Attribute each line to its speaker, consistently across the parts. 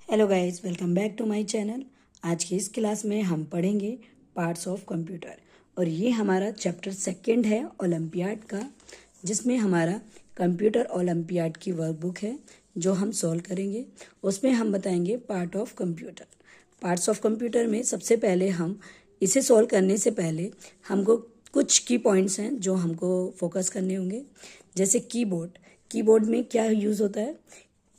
Speaker 1: Hello guys, welcome back to my channel. आज की इस क्लास में हम पढ़ेंगे पार्ट्स ऑफ कंप्यूटर और ये हमारा चैप्टर सेकंड है ओलंपियाड का, जिसमें हमारा कंप्यूटर ओलंपियाड की वर्कबुक है जो हम सॉल्व करेंगे। उसमें हम बताएंगे part of computer. Parts of computer में सबसे पहले हम इसे सॉल्व करने से पहले हमको कुछ की पॉइंट्स हैं जो हमको फोकस करने होंगे। जैसे कीबोर्ड, कीबोर्ड में क्या यूज़ होता है,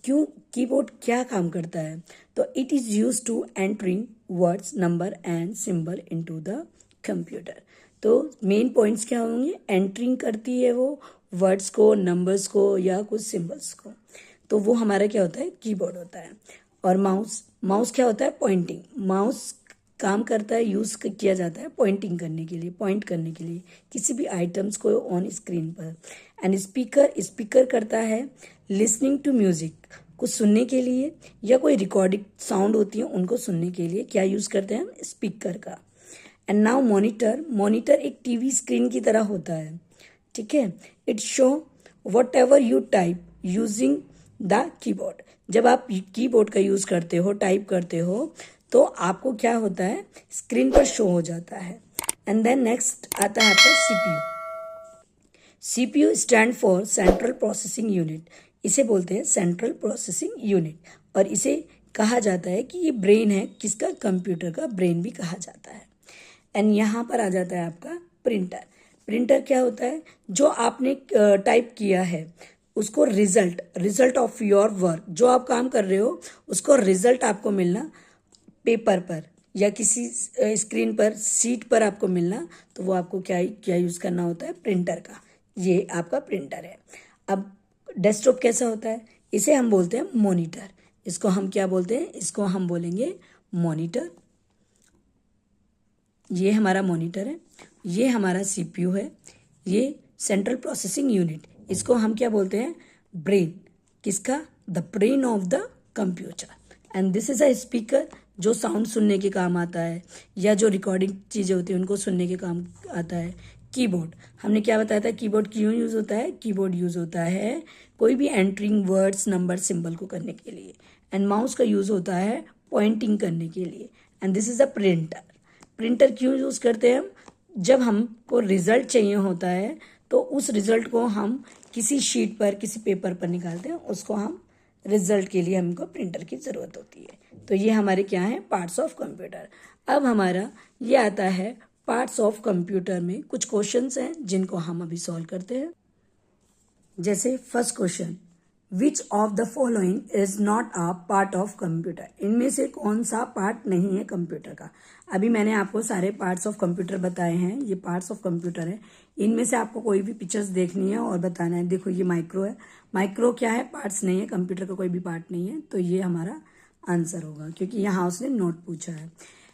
Speaker 1: क्यों कीबोर्ड क्या काम करता है, तो it is use to entering words, number and symbol into the computer. तो मेन पॉइंट्स क्या होंगे, एंटरिंग करती है वो वर्ड्स को, नंबर्स को या कुछ सिंबल्स को, तो वो हमारा क्या होता है, कीबोर्ड होता है। और माउस, माउस क्या होता है, पॉइंटिंग। माउस काम करता है, यूज़ किया जाता है पॉइंटिंग करने के लिए, पॉइंट करने के लिए किसी भी आइटम्स को ऑन स्क्रीन पर। एंड स्पीकर, स्पीकर करता है लिसनिंग टू म्यूजिक, कुछ सुनने के लिए या कोई रिकॉर्डिंग साउंड होती है उनको सुनने के लिए क्या यूज़ करते हैं हम, स्पीकर का। एंड नाउ मॉनिटर, मॉनिटर एक टीवी स्क्रीन की तरह होता है, ठीक है। It show what ever you type using the keyboard. जब आप कीबोर्ड का यूज़ करते हो, टाइप करते हो, तो आपको क्या होता है, स्क्रीन पर शो हो जाता है। एंड देन नेक्स्ट आता है आपका CPU. CPU stand for central processing unit, इसे बोलते हैं सेंट्रल प्रोसेसिंग यूनिट, और इसे कहा जाता है कि ये ब्रेन है, किसका, कंप्यूटर का ब्रेन भी कहा जाता है। एंड यहाँ पर आ जाता है आपका प्रिंटर। प्रिंटर क्या होता है, जो आपने टाइप किया है उसको result, result of your work, जो आप काम कर रहे हो उसको रिजल्ट आपको मिलना पेपर पर या किसी स्क्रीन पर, सीट पर आपको मिलना, तो वो आपको क्या क्या यूज़ करना होता है, प्रिंटर का। ये आपका प्रिंटर है। अब डेस्कटॉप कैसा होता है, इसे हम बोलते हैं मॉनिटर। इसको हम क्या बोलते हैं, इसको हम बोलेंगे मॉनिटर। ये हमारा मॉनिटर है, ये हमारा सीपीयू है, ये सेंट्रल प्रोसेसिंग यूनिट, इसको हम क्या बोलते हैं, ब्रेन, किसका, the brain of the computer. And this is a speaker, जो साउंड सुनने के काम आता है या जो रिकॉर्डिंग चीज़ें होती हैं उनको सुनने के काम आता है। कीबोर्ड, हमने क्या बताया था, कीबोर्ड क्यों यूज़ होता है, कीबोर्ड यूज़ होता है कोई भी एंटरिंग वर्ड्स, नंबर, सिंबल को करने के लिए। एंड माउस का यूज़ होता है पॉइंटिंग करने के लिए। And this is a printer. Printer क्यों यूज़ करते हैं हम, जब हमको रिजल्ट चाहिए होता है तो उस रिजल्ट को हम किसी शीट पर, किसी पेपर पर निकालते हैं, उसको हम रिजल्ट के लिए हमको प्रिंटर की ज़रूरत होती है। तो ये हमारे क्या है, पार्ट्स ऑफ कंप्यूटर। अब हमारा ये आता है पार्ट्स ऑफ कंप्यूटर में कुछ क्वेश्चंस हैं जिनको हम अभी सॉल्व करते हैं। जैसे first question, which of the following is not a part of computer, इनमें से कौन सा पार्ट नहीं है कंप्यूटर का। अभी मैंने आपको सारे पार्ट्स ऑफ कंप्यूटर बताए हैं, ये पार्ट्स ऑफ कंप्यूटर है, इनमें से आपको कोई भी पिक्चर्स देखनी है और बताना है। देखो ये माइक्रो है, माइक्रो क्या है, पार्ट्स नहीं है, कंप्यूटर का कोई भी पार्ट नहीं है, तो ये हमारा आंसर होगा क्योंकि यहाँ उसने नोट पूछा है।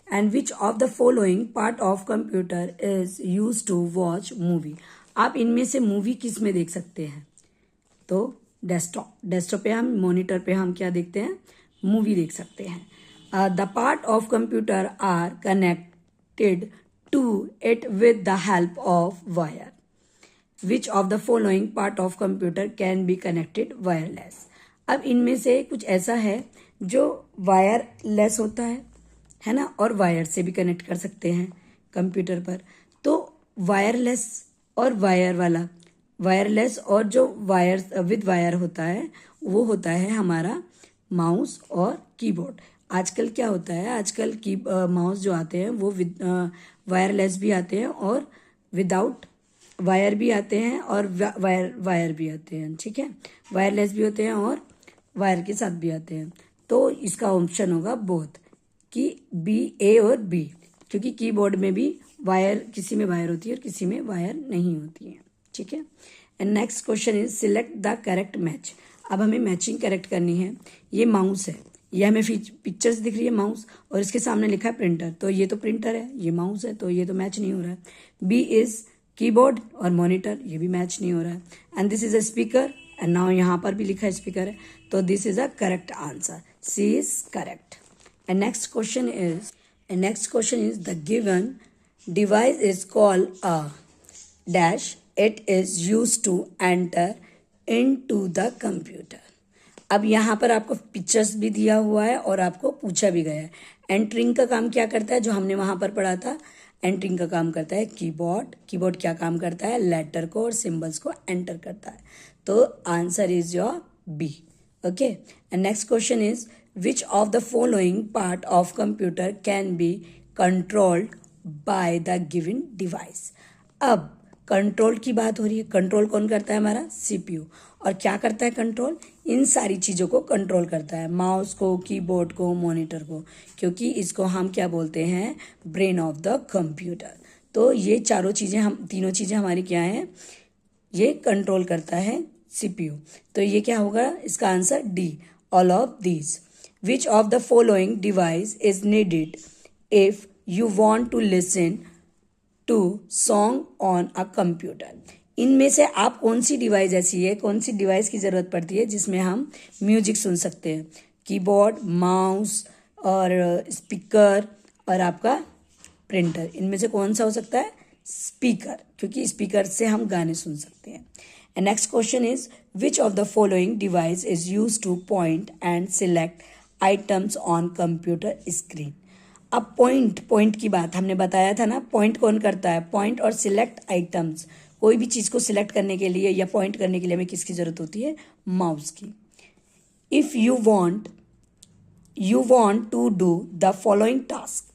Speaker 1: And which of the following part of computer is use to watch movie, आप इनमें से मूवी किस में देख सकते हैं, तो डेस्कटॉप, डेस्कटॉप पे हम, मॉनिटर पे हम क्या देखते हैं, मूवी देख सकते हैं। The part of computer are connected to it with the help of wire, which of the following part of computer can be connected wireless. अब इनमें से कुछ ऐसा है जो वायरलेस होता है ना, और वायर से भी कनेक्ट कर सकते हैं कंप्यूटर पर। तो वायरलेस और वायर वाला, वायरलेस और जो वायर विद वायर होता है वो होता है हमारा माउस और कीबोर्ड। आजकल क्या होता है, आजकल की माउस जो आते हैं वो विद वायरलेस भी आते हैं और विदाउट वायर भी आते हैं और वायर वायर भी आते हैं, ठीक है, वायरलेस भी होते हैं और वायर के साथ भी आते हैं। तो इसका ऑप्शन होगा बोथ, कि बी, ए और बी, क्योंकि कीबोर्ड में भी वायर, किसी में वायर होती है और किसी में वायर नहीं होती है, ठीक है। And next question is select the correct match. अब हमें मैचिंग करेक्ट करनी है। ये माउस है, ये हमें पिक्चर्स दिख रही है माउस, और इसके सामने लिखा है प्रिंटर, तो ये तो प्रिंटर है, ये माउस है, तो ये तो मैच नहीं हो रहा है। बी इज कीबोर्ड और मॉनिटर, ये भी मैच नहीं हो रहा है। And this is a speaker, and now यहाँ पर भी लिखा है स्पीकर है, तो this is a correct answer, C is correct. And next question is the given device is called a dash, it is used to enter into the computer। अब यहाँ पर आपको पिक्चर्स भी दिया हुआ है और आपको पूछा भी गया है। एंटरिंग का काम क्या करता है, जो हमने वहाँ पर पढ़ा था, एंटरिंग का काम करता है कीबोर्ड। कीबोर्ड क्या काम करता है, लेटर को और सिंबल्स को एंटर करता है। तो answer is your B. Okay, and next question is which of the following part of computer can be controlled by the given device. अब कंट्रोल की बात हो रही है। कंट्रोल कौन करता है, हमारा सीपीयू। और क्या करता है कंट्रोल, इन सारी चीज़ों को कंट्रोल करता है, माउस को, कीबोर्ड को, मॉनिटर को, क्योंकि इसको हम क्या बोलते हैं, ब्रेन ऑफ द कंप्यूटर। तो ये तीनों चीज़ें हमारी क्या हैं, ये कंट्रोल करता है सीपीयू। तो ये क्या होगा, इसका answer D, all of these. Which of the following device is needed if you want to listen to song on a computer. इनमें से आप कौन सी डिवाइस ऐसी है, कौन सी डिवाइस की ज़रूरत पड़ती है जिसमें हम म्यूजिक सुन सकते हैं। कीबोर्ड, माउस और स्पीकर और आपका प्रिंटर, इनमें से कौन सा हो सकता है, स्पीकर, क्योंकि स्पीकर से हम गाने सुन सकते हैं। And next question is which of the following device is use two point and select items on computer screen. अब पॉइंट की बात हमने बताया था ना, पॉइंट कौन करता है, पॉइंट और सिलेक्ट आइटम्स। कोई भी चीज़ को सिलेक्ट करने के लिए या पॉइंट करने के लिए हमें किसकी ज़रूरत होती है, माउस की। If you want to do the following task,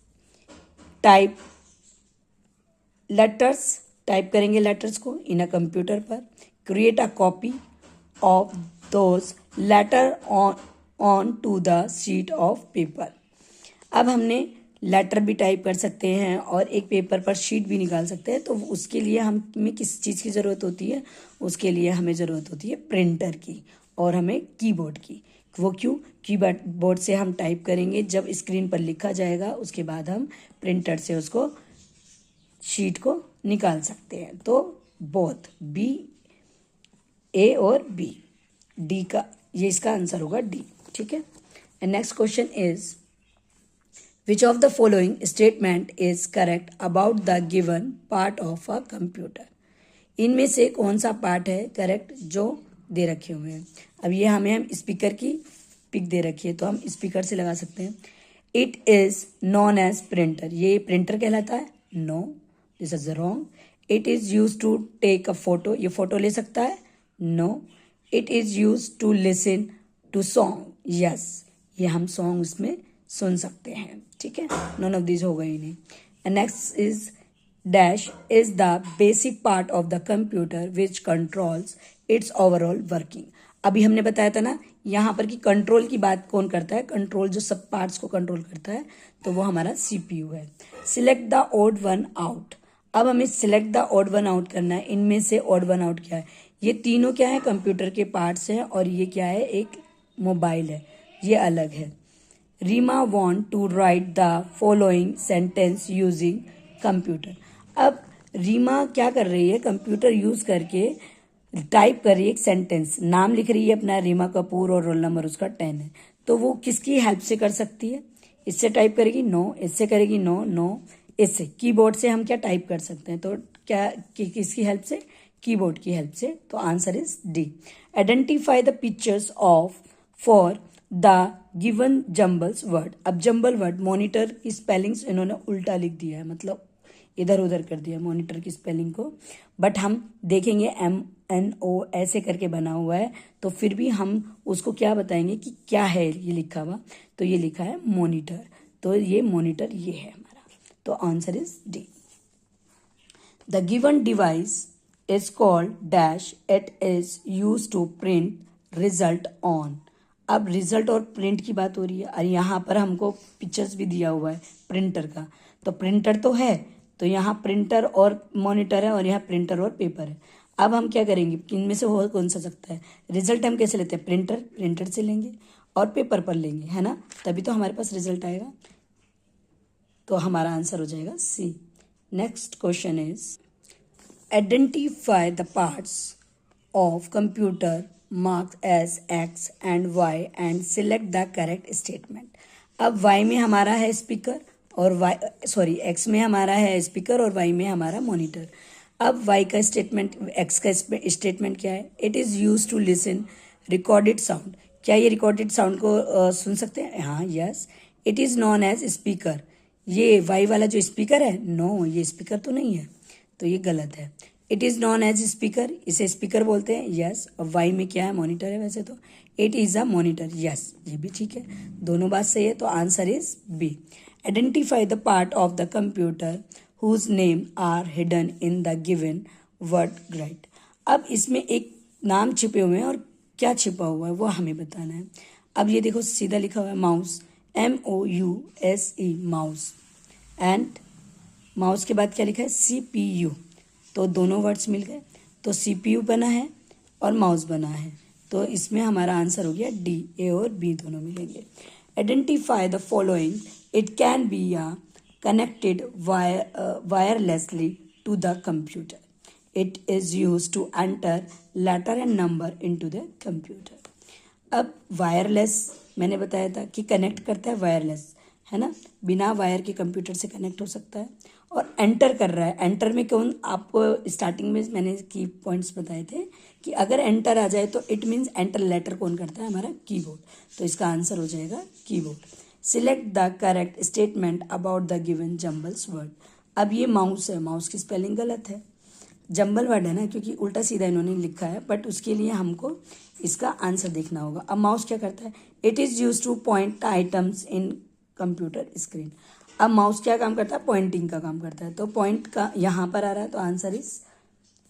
Speaker 1: type letters, type करेंगे लेटर्स को इन अ कंप्यूटर पर, create a copy of those letter on to the sheet of paper. अब हमने लेटर भी टाइप कर सकते हैं और एक पेपर पर शीट भी निकाल सकते हैं। तो उसके लिए हमें किस चीज़ की ज़रूरत होती है, उसके लिए हमें ज़रूरत होती है प्रिंटर की और हमें कीबोर्ड की। वो क्यों, कीबोर्ड से हम टाइप करेंगे, जब स्क्रीन पर लिखा जाएगा उसके बाद हम प्रिंटर से उसको शीट को निकाल सकते हैं। तो बोथ बी, ए और बी, डी का ये इसका आंसर होगा डी। ठीक है, and next question is Which of the following statement is correct about the given part of a computer? इनमें से कौन सा पार्ट है करेक्ट जो दे रखे हुए हैं। अब ये हम स्पीकर की पिक दे रखी है तो हम स्पीकर से लगा सकते हैं। It is known as printer, ये प्रिंटर कहलाता है, no, this is wrong. It is use to take a photo, ये फोटो ले सकता है, no. It is use to listen to song, yes, ये हम सॉन्ग उसमें सुन सकते हैं। ठीक है, नॉन ऑफ दिस हो गई नहीं। And next is dash is the basic part of the computer which controls it's overall working. अभी हमने बताया था ना यहाँ पर कि कंट्रोल की बात कौन करता है, कंट्रोल जो सब पार्ट्स को कंट्रोल करता है तो वो हमारा सीपीयू है। Select the odd one out. अब हमें select the odd one out करना है। इनमें से ऑड वन आउट क्या है, ये तीनों क्या है, कंप्यूटर के पार्ट्स हैं और ये क्या है, एक मोबाइल है, ये अलग है। Reema want to write the following sentence using computer. अब रीमा क्या कर रही है, कंप्यूटर यूज करके टाइप कर रही है एक सेंटेंस, नाम लिख रही है अपना, रीमा कपूर, और रोल नंबर उसका 10 है। तो वो किसकी हेल्प से कर सकती है, इससे टाइप करेगी, नो, इससे करेगी, नो, नो, इससे कीबोर्ड से हम क्या टाइप कर सकते हैं, तो क्या किसकी हेल्प से, कीबोर्ड की हेल्प से। तो answer is D. Identify the pictures of for the given jumbles word. अब जम्बल वर्ड, मॉनिटर की स्पेलिंग्स इन्होंने उल्टा लिख दिया है, मतलब इधर उधर कर दिया मॉनिटर की स्पेलिंग को, बट हम देखेंगे MNO ऐसे करके बना हुआ है, तो फिर भी हम उसको क्या बताएंगे कि क्या है ये लिखा हुआ, तो ये लिखा है मॉनिटर, तो ये मॉनिटर ये है हमारा। तो answer is D. The given device is called dash, it is use to print result on. अब रिजल्ट और प्रिंट की बात हो रही है और यहाँ पर हमको पिक्चर्स भी दिया हुआ है प्रिंटर का, तो प्रिंटर तो है, तो यहाँ प्रिंटर और मॉनिटर है और यहाँ प्रिंटर और पेपर है। अब हम क्या करेंगे, इनमें से हो कौन सा सकता है, रिजल्ट हम कैसे लेते हैं, प्रिंटर से लेंगे और पेपर पर लेंगे, है ना, तभी तो हमारे पास रिजल्ट आएगा। तो हमारा आंसर हो जाएगा C. Next question is identify the parts of computer marked as X and Y and select the correct statement. अब वाई में हमारा है स्पीकर और एक्स में हमारा है स्पीकर और वाई में हमारा मॉनिटर। अब वाई का स्टेटमेंट, एक्स का स्टेटमेंट क्या है, it is use to listen recorded sound. क्या ये रिकॉर्डेड साउंड को सुन सकते हैं? हाँ, yes. It is known as speaker. ये वाई वाला जो स्पीकर है, नो ये स्पीकर तो नहीं है, तो ये गलत है। It is known as speaker, इसे स्पीकर बोलते हैं, यस। और वाई में क्या है? मॉनिटर है वैसे तो। It is a monitor, yes, ये भी ठीक है, दोनों बात सही है, तो answer is B. Identify the part of the computer whose name are hidden in the given word grid. अब इसमें एक नाम छिपे हुए हैं और क्या छिपा हुआ है वो हमें बताना है। अब ये देखो सीधा लिखा हुआ है mouse, MOUSE, mouse, and mouse के बाद क्या लिखा है? CPU। तो दोनों वर्ड्स मिल गए, तो CPU बना है और माउस बना है, तो इसमें हमारा आंसर हो गया डी। ए और बी दोनों मिलेंगे। Identify the following, it can be connected wirelessly to the computer. It is used to enter letter and number into the computer. अब वायरलेस मैंने बताया था कि कनेक्ट करता है वायरलेस, है ना, बिना वायर के कंप्यूटर से कनेक्ट हो सकता है। और एंटर कर रहा है, एंटर में कौन? आपको स्टार्टिंग में मैंने की पॉइंट्स बताए थे कि अगर एंटर आ जाए तो इट मीन्स एंटर लेटर कौन करता है? हमारा कीबोर्ड, तो इसका आंसर हो जाएगा keyboard. Select the correct statement about the given jumbles word. अब ये माउस है, माउस की स्पेलिंग गलत है, जंबल वर्ड है ना, क्योंकि उल्टा सीधा इन्होंने लिखा है, बट उसके लिए हमको इसका आंसर देखना होगा। अब माउस क्या करता है? It is use two point items in computer screen. अब माउस क्या काम करता है? पॉइंटिंग का काम करता है, तो पॉइंट का यहाँ पर आ रहा है, तो आंसर इज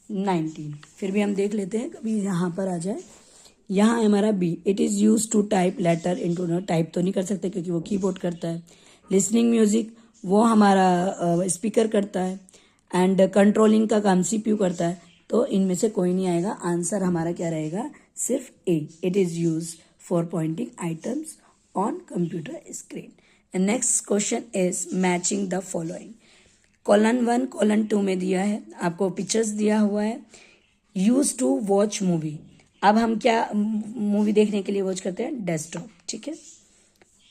Speaker 1: 19। फिर भी हम देख लेते हैं, कभी यहाँ पर आ जाए। यहाँ है हमारा B, it is use to type letter in to. Type तो नहीं कर सकते क्योंकि वो कीबोर्ड करता है। लिसनिंग म्यूजिक वो हमारा स्पीकर करता है, एंड कंट्रोलिंग का काम CPU करता है, तो इनमें से कोई नहीं आएगा। आंसर हमारा क्या रहेगा? सिर्फ A, it is use for pointing items on computer screen. And next question is matching the following. Colon 1 colon 2 में दिया है, आपको पिक्चर्स दिया हुआ है। Use to watch movie. अब हम क्या मूवी देखने के लिए वॉच करते हैं? डेस्कटॉप, ठीक है।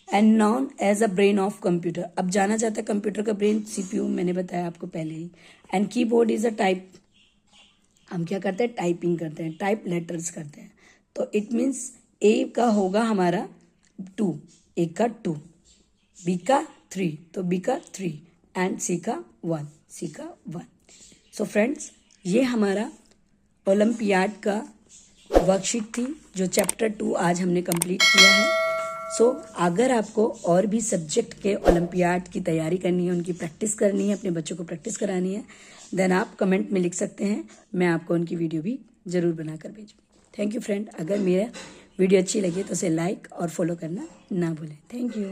Speaker 1: And known as a brain of computer. अब जाना जाता है कंप्यूटर का ब्रेन CPU, मैंने बताया आपको पहले ही। And keyboard is a type, हम क्या करते हैं? टाइपिंग करते हैं, टाइप लेटर्स करते हैं, तो इट मीन्स ए का होगा हमारा 2, ए का 2, बी का 3, तो बी का 3, एंड सी का 1, सी का 1। सो फ्रेंड्स, ये हमारा ओलंपियाड का वर्कशीट थी, जो चैप्टर 2 आज हमने कंप्लीट किया है। सो अगर आपको और भी सब्जेक्ट के ओलंपियाड की तैयारी करनी है, उनकी प्रैक्टिस करनी है, अपने बच्चों को प्रैक्टिस करानी है, देन आप कमेंट में लिख सकते हैं, मैं आपको उनकी वीडियो भी ज़रूर बनाकर भेजूँगी। Thank you friend. अगर मेरा वीडियो अच्छी लगी तो उसे लाइक और फॉलो करना ना भूलें। Thank you.